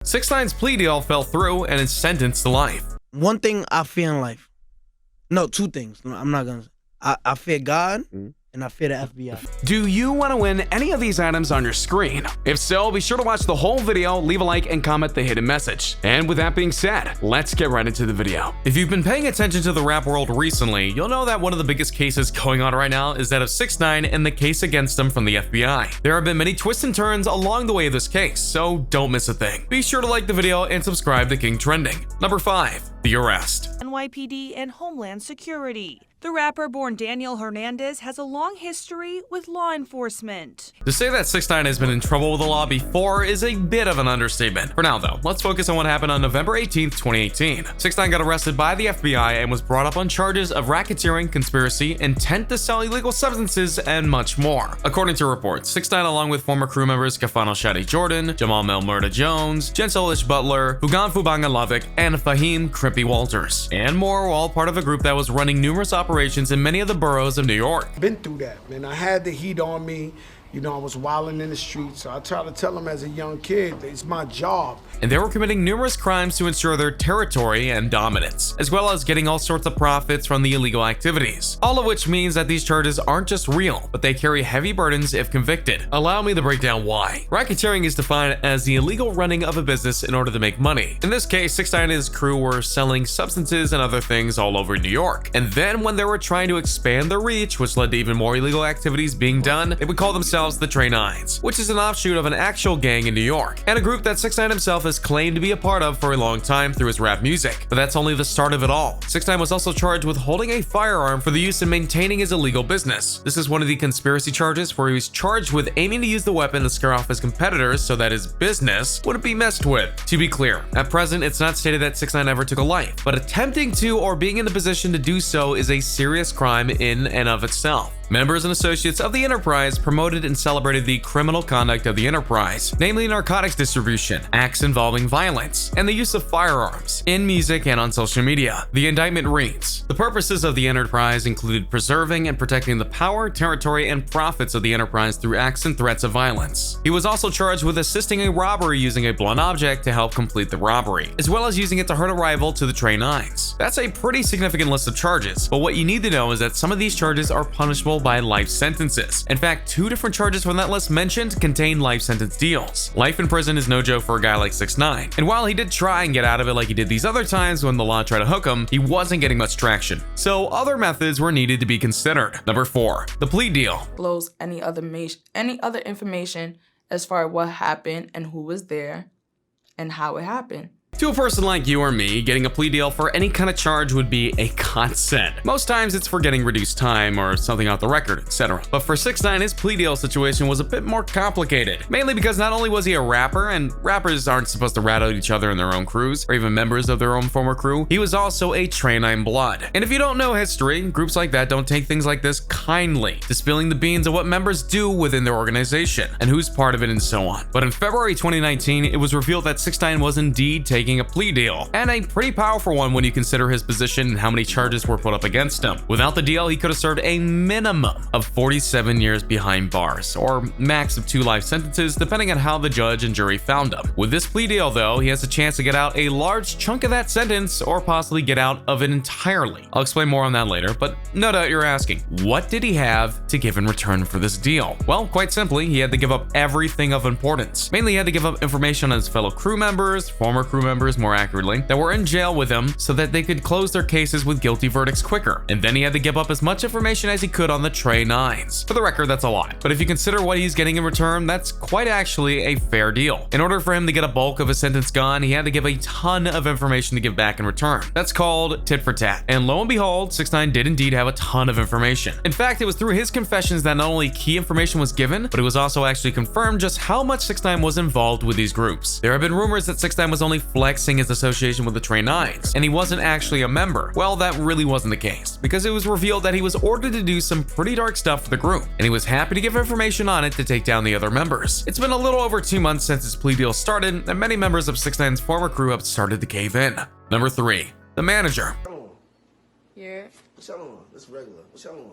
6ix9ine's plea deal fell through and is sentenced to life. One thing I fear in life. No, two things. I'm not gonna. I fear God and I fear the FBI. Do you want to win any of these items on your screen? If so, be sure to watch the whole video, leave a like, and comment the hidden message. And with that being said, let's get right into the video. If you've been paying attention to the rap world recently, you'll know that one of the biggest cases going on right now is that of 6ix9ine and the case against him from the FBI. There have been many twists and turns along the way of this case, so don't miss a thing. Be sure to like the video and subscribe to King Trending. Number 5. The arrest. NYPD and Homeland Security. The rapper born Daniel Hernandez has a long history with law enforcement. To say that 6ix9ine has been in trouble with the law before is a bit of an understatement. For now though, let's focus on what happened on November 18th, 2018. 6ix9ine got arrested by the FBI and was brought up on charges of racketeering, conspiracy, intent to sell illegal substances, and much more. According to reports, 6ix9ine along with former crew members Kafano Shady Jordan, Jamal Melmurda Jones, Jensolish Butler, Hugan Fubanga Lovic, and Fahim Crimpy Walters, and more were all part of a group that was running numerous operations in many of the boroughs of New York. Been through that, man. I had the heat on me. You know, I was wilding in the streets, so I try to tell them as a young kid, it's my job. And they were committing numerous crimes to ensure their territory and dominance, as well as getting all sorts of profits from the illegal activities. All of which means that these charges aren't just real, but they carry heavy burdens if convicted. Allow me to break down why. Racketeering is defined as the illegal running of a business in order to make money. In this case, 6ix9ine and his crew were selling substances and other things all over New York. And then when they were trying to expand their reach, which led to even more illegal activities being done, they would call themselves the Trey Nines, which is an offshoot of an actual gang in New York, and a group that 6ix9ine himself has claimed to be a part of for a long time through his rap music. But that's only the start of it all. 6ix9ine was also charged with holding a firearm for the use in maintaining his illegal business. This is one of the conspiracy charges where he was charged with aiming to use the weapon to scare off his competitors so that his business wouldn't be messed with. To be clear, at present it's not stated that 6ix9ine ever took a life, but attempting to or being in the position to do so is a serious crime in and of itself. Members and associates of the enterprise promoted and celebrated the criminal conduct of the enterprise, namely narcotics distribution, acts involving violence, and the use of firearms in music and on social media. The indictment reads, the purposes of the enterprise included preserving and protecting the power, territory, and profits of the enterprise through acts and threats of violence. He was also charged with assisting a robbery using a blunt object to help complete the robbery, as well as using it to hurt a rival to the Trey Nines. That's a pretty significant list of charges, but what you need to know is that some of these charges are punishable by life sentences. In fact, 2 different charges from that list mentioned contain life sentence deals. Life in prison is no joke for a guy like 6ix9ine, and while he did try and get out of it like he did these other times when the law tried to hook him, he wasn't getting much traction. So other methods were needed to be considered. Number 4, the plea deal. Blows any other information as far as what happened and who was there and how it happened. To a person like you or me, getting a plea deal for any kind of charge would be a godsend. Most times it's for getting reduced time or something off the record, etc. But for 6ix9ine, his plea deal situation was a bit more complicated, mainly because not only was he a rapper, and rappers aren't supposed to rat out each other in their own crews, or even members of their own former crew, he was also a Trey Nine blood. And if you don't know history, groups like that don't take things like this kindly, to spilling the beans of what members do within their organization, and who's part of it and so on. But in February 2019, it was revealed that 6ix9ine was indeed taking a plea deal, and a pretty powerful one when you consider his position and how many charges were put up against him. Without the deal, he could have served a minimum of 47 years behind bars, or max of 2 life sentences depending on how the judge and jury found him. With this plea deal though, he has a chance to get out a large chunk of that sentence or possibly get out of it entirely. I'll explain more on that later, but no doubt you're asking, what did he have to give in return for this deal? Well, quite simply, he had to give up everything of importance. Mainly he had to give up information on his fellow crew members, former crew members more accurately, that were in jail with him so that they could close their cases with guilty verdicts quicker. And then he had to give up as much information as he could on the Trey Nines. For the record, that's a lot, but if you consider what he's getting in return, that's quite actually a fair deal. In order for him to get a bulk of his sentence gone, he had to give a ton of information to give back in return. That's called tit for tat. And lo and behold, 6ix9ine did indeed have a ton of information. In fact, it was through his confessions that not only key information was given, but it was also actually confirmed just how much 6ix9ine was involved with these groups. There have been rumors that 6ix9ine was only flexing his association with the Trey Nines, and he wasn't actually a member. Well, that really wasn't the case, because it was revealed that he was ordered to do some pretty dark stuff for the group, and he was happy to give information on it to take down the other members. It's been a little over 2 months since his plea deal started, and many members of 6ix9ine's former crew have started to cave in. Number 3, the manager. Yeah. What y'all on? This regular. What y'all on?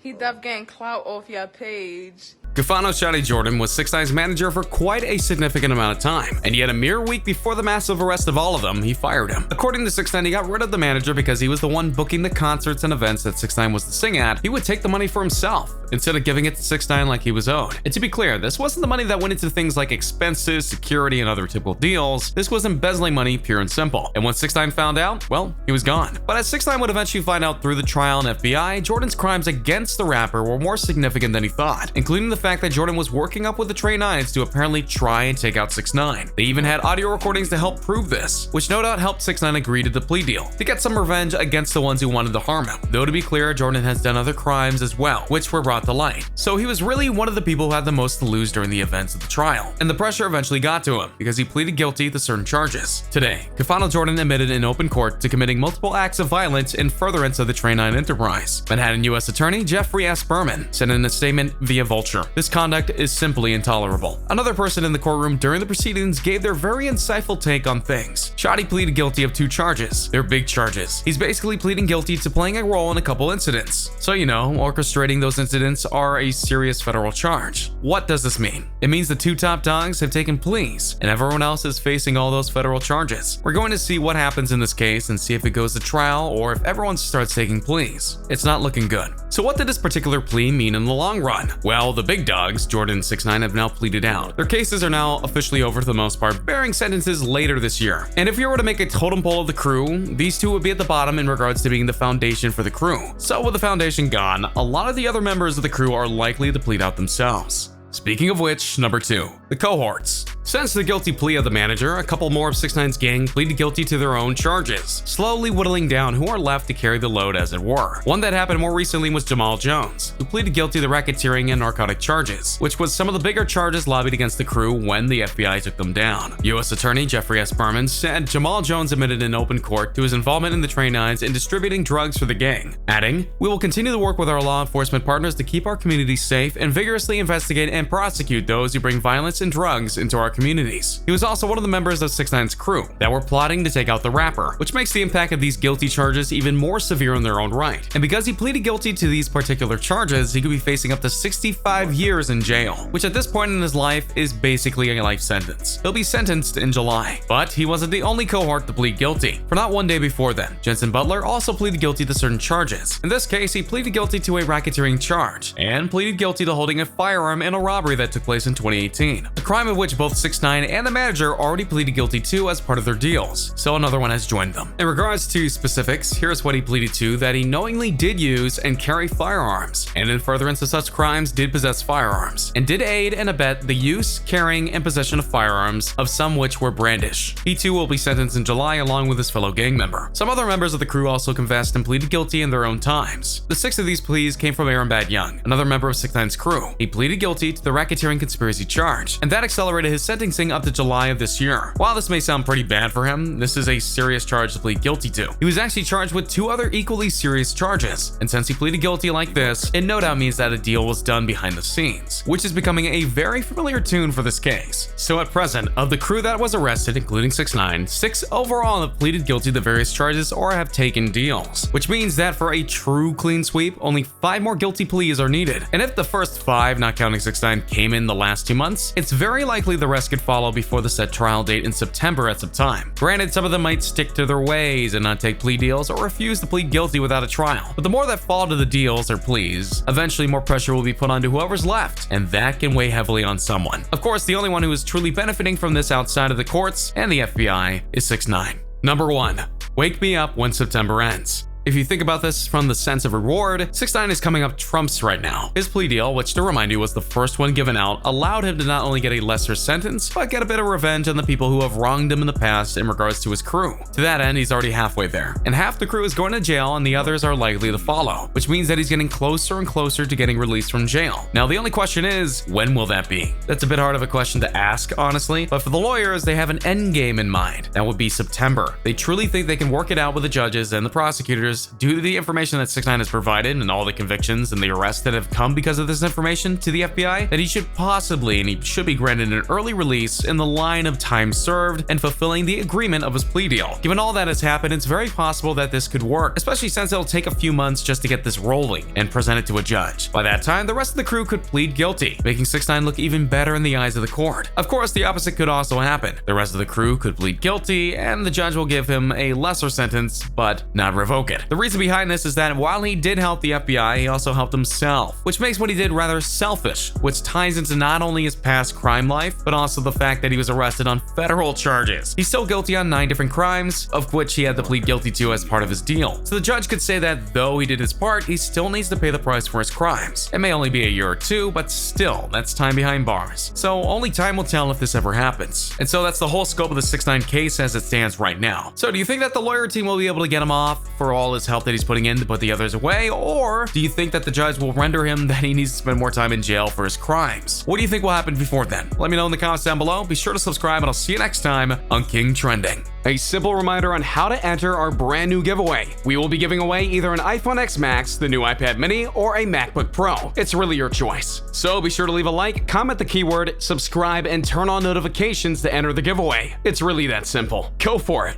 He def getting clout off your page. Gufano Shady Jordan was 6ix9ine's manager for quite a significant amount of time, and yet a mere week before the massive arrest of all of them, he fired him. According to 6ix9ine, he got rid of the manager because he was the one booking the concerts and events that 6ix9ine was to sing at. He would take the money for himself, instead of giving it to 6ix9ine like he was owed. And to be clear, this wasn't the money that went into things like expenses, security, and other typical deals. This was embezzling money, pure and simple. And once 6ix9ine found out, well, he was gone. But as 6ix9ine would eventually find out through the trial and FBI, Jordan's crimes against the rapper were more significant than he thought, including the fact that Jordan was working up with the Trey 9s to apparently try and take out 6ix9ine. They even had audio recordings to help prove this, which no doubt helped 6ix9ine agree to the plea deal, to get some revenge against the ones who wanted to harm him. Though to be clear, Jordan has done other crimes as well, which were brought to light. So he was really one of the people who had the most to lose during the events of the trial. And the pressure eventually got to him, because he pleaded guilty to certain charges. Today, Gufano Jordan admitted in open court to committing multiple acts of violence in furtherance of the Trey 9 enterprise. Manhattan U.S. Attorney Jeffrey S. Berman said in a statement via Vulture, "This conduct is simply intolerable." Another person in the courtroom during the proceedings gave their very insightful take on things. Shady pleaded guilty of 2 charges. They're big charges. He's basically pleading guilty to playing a role in a couple incidents. So you know, orchestrating those incidents are a serious federal charge. What does this mean? It means the 2 top dogs have taken pleas, and everyone else is facing all those federal charges. We're going to see what happens in this case and see if it goes to trial or if everyone starts taking pleas. It's not looking good. So what did this particular plea mean in the long run? Well, the big dogs, Jordan and 6ix9ine, have now pleaded out. Their cases are now officially over for the most part, bearing sentences later this year. And if you were to make a totem pole of the crew, these 2 would be at the bottom in regards to being the foundation for the crew. So with the foundation gone, a lot of the other members of the crew are likely to plead out themselves. Speaking of which, number 2, the cohorts. Since the guilty plea of the manager, a couple more of 6ix9ine's gang pleaded guilty to their own charges, slowly whittling down who are left to carry the load, as it were. One that happened more recently was Jamal Jones, who pleaded guilty to racketeering and narcotic charges, which was some of the bigger charges lobbied against the crew when the FBI took them down. U.S. Attorney Jeffrey S. Berman said Jamal Jones admitted in open court to his involvement in the Trey 9s in distributing drugs for the gang, adding, "We will continue to work with our law enforcement partners to keep our communities safe and vigorously investigate and prosecute those who bring violence and drugs into our communities." He was also one of the members of 6ix9ine's crew that were plotting to take out the rapper, which makes the impact of these guilty charges even more severe in their own right. And because he pleaded guilty to these particular charges, he could be facing up to 65 years in jail, which at this point in his life is basically a life sentence. He'll be sentenced in July. But he wasn't the only cohort to plead guilty. For not one day before then, Jensen Butler also pleaded guilty to certain charges. In this case, he pleaded guilty to a racketeering charge and pleaded guilty to holding a firearm in a robbery that took place in 2018, a crime of which both 6ix9ine and the manager already pleaded guilty to as part of their deals, so another one has joined them. In regards to specifics, here's what he pleaded to: that he knowingly did use and carry firearms, and in furtherance of such crimes did possess firearms, and did aid and abet the use, carrying, and possession of firearms, of some which were brandish. He too will be sentenced in July along with his fellow gang member. Some other members of the crew also confessed and pleaded guilty in their own times. The 6 of these pleas came from Aaron Bad Young, another member of 6ix9ine's crew. He pleaded guilty to the racketeering conspiracy charge, and that accelerated his sentencing up to July of this year. While this may sound pretty bad for him, this is a serious charge to plead guilty to. He was actually charged with 2 other equally serious charges, and since he pleaded guilty like this, it no doubt means that a deal was done behind the scenes, which is becoming a very familiar tune for this case. So at present, of the crew that was arrested, including 6ix9ine, 6 overall have pleaded guilty to various charges or have taken deals, which means that for a true clean sweep, only 5 more guilty pleas are needed. And if the first 5, not counting 6ix9ine, came in the last 2 months, it's very likely the rest could follow before the set trial date in September at some time. Granted, some of them might stick to their ways and not take plea deals or refuse to plead guilty without a trial, but the more that fall to the deals or pleas, eventually more pressure will be put onto whoever's left, and that can weigh heavily on someone. Of course, the only one who is truly benefiting from this outside of the courts and the FBI is 6ix9ine. Number 1. Wake me up when September ends. If you think about this from the sense of reward, 6ix9ine is coming up trumps right now. His plea deal, which to remind you was the first one given out, allowed him to not only get a lesser sentence, but get a bit of revenge on the people who have wronged him in the past in regards to his crew. To that end, he's already halfway there, and half the crew is going to jail and the others are likely to follow, which means that he's getting closer and closer to getting released from jail. Now, the only question is, when will that be? That's a bit hard of a question to ask, honestly, but for the lawyers, they have an end game in mind. That would be September. They truly think they can work it out with the judges and the prosecutors appears, due to the information that 6ix9ine has provided and all the convictions and the arrests that have come because of this information to the FBI, that he should possibly and he should be granted an early release in the line of time served and fulfilling the agreement of his plea deal. Given all that has happened, it's very possible that this could work, especially since it'll take a few months just to get this rolling and present it to a judge. By that time, the rest of the crew could plead guilty, making 6ix9ine look even better in the eyes of the court. Of course, the opposite could also happen. The rest of the crew could plead guilty, and the judge will give him a lesser sentence, but not revoke it. The reason behind this is that while he did help the FBI, he also helped himself, which makes what he did rather selfish, which ties into not only his past crime life, but also the fact that he was arrested on federal charges. He's still guilty on 9 different crimes, of which he had to plead guilty to as part of his deal. So the judge could say that though he did his part, he still needs to pay the price for his crimes. It may only be a year or two, but still, that's time behind bars. So only time will tell if this ever happens. And so that's the whole scope of the 6ix9ine case as it stands right now. So do you think that the lawyer team will be able to get him off for all his help that he's putting in to put the others away, or do you think that the judge will render him that he needs to spend more time in jail for his crimes? What do you think will happen before then? Let me know in the comments down below. Be sure to subscribe, and I'll see you next time on King Trending. A simple reminder on how to enter our brand new giveaway. We will be giving away either an iPhone X Max, the new iPad mini, or a MacBook Pro. It's really your choice. So be sure to leave a like, comment the keyword, subscribe, and turn on notifications to enter the giveaway. It's really that simple. Go for it.